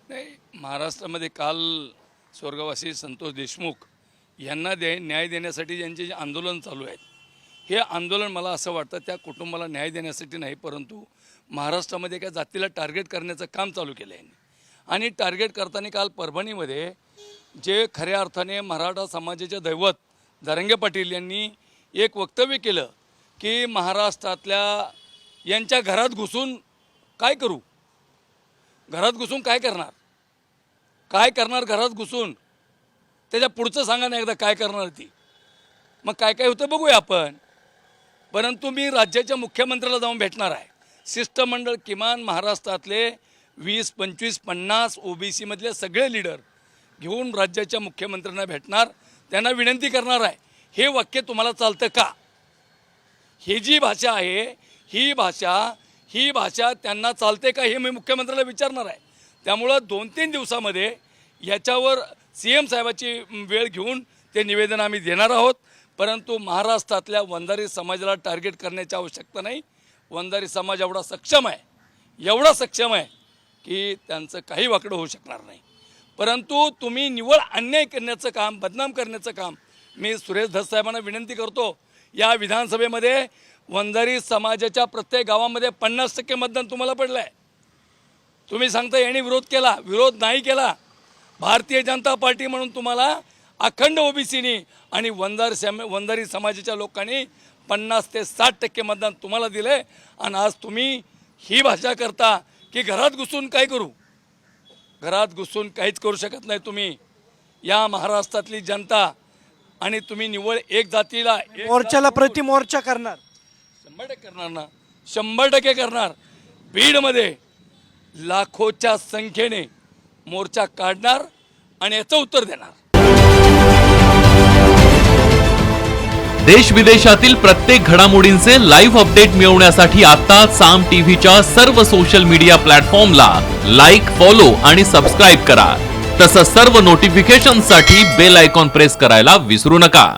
नाही, महाराष्ट्रामध्ये काल स्वर्गवासी संतोष देशमुख यांना न्याय देण्यासाठी ज्यांचे जे आंदोलन चालू आहेत, हे आंदोलन मला असं वाटतं त्या कुटुंबाला न्याय देण्यासाठी नाही, परंतु महाराष्ट्रामध्ये एका जातीला टार्गेट करण्याचं काम चालू केलं आहे. आणि टार्गेट करताना काल परभणीमध्ये जे खऱ्या अर्थाने मराठा समाजाचे दैवत जरांगे पाटील यांनी एक वक्तव्य केलं की महाराष्ट्रातल्या यांच्या घरात घुसून काय करू, घरात घुसून काय करणार, काय करणार घरात घुसून, त्याच्या पुढचं सांगा ना एकदा काय करणार ती. मग काय काय होतं बघूया आपण. परंतु मी राज्याच्या मुख्यमंत्र्याला जाऊन भेटणार आहे. शिष्टमंडळ किमान महाराष्ट्रातले 20, 25, 50 OBC मधले सगळे लीडर घेऊन राज्याच्या मुख्यमंत्र्यांना भेटणार, त्यांना विनंती करणार आहे. हे वाक्य तुम्हाला चालतं का? ही जी भाषा आहे ही भाषा त्यांना चालते का हे मी मुख्यमंत्र्याला विचारणार आहे. त्यामुळं 2-3 दिवसामध्ये याच्यावर CM साहेबाची वेळ घेऊन ते निवेदन आम्ही देणार आहोत. परंतु महाराष्ट्रातल्या वंजारी समाजाला टार्गेट करण्याची आवश्यकता नाही. वंजारी समाज एवढा सक्षम आहे की त्यांचं काही वाकडं होऊ शकणार नाही. परंतु तुम्ही निव्वळ अन्याय करण्याचं काम, बदनाम करण्याचं काम, मी सुरेश धस साहेबांना विनंती करतो. या विधानसभेमध्ये वंजारी समाजाच्या प्रत्येक गावामध्ये 50% मतदान तुम्हाला पडलं आहे. तुम्ही सांगता यांनी विरोध केला, विरोध नाही केला. भारतीय जनता पार्टी म्हणून तुम्हाला अखंड OBCनी आणि वंजारी समाजाच्या लोकांनी 50 ते 60% मतदान तुम्हाला दिलं आहे. आणि आज तुम्ही ही भाषा करता की घरात घुसून काय करू. घरात घुसून काहीच करू शकत नाही तुम्ही. या महाराष्ट्रातली जनता आणि तुम्ही निव्वळ एक जातीला मोर्चाला प्रतिमोर्चा करणार. 100% करणार ना, 100% करणार. बीडमध्ये लाखोच्या संख्येने मोर्चा काढणार आणि याचं उत्तर देणार. देश विदेशातील प्रत्येक घडामोडींचे लाईव्ह अपडेट मिळवण्यासाठी आता साम टीव्हीच्या सर्व सोशल मीडिया प्लॅटफॉर्मला लाईक, फॉलो आणि सबस्क्राईब करा. तसंच सर्व नोटिफिकेशनसाठी बेल आयकॉन प्रेस करायला विसरू नका.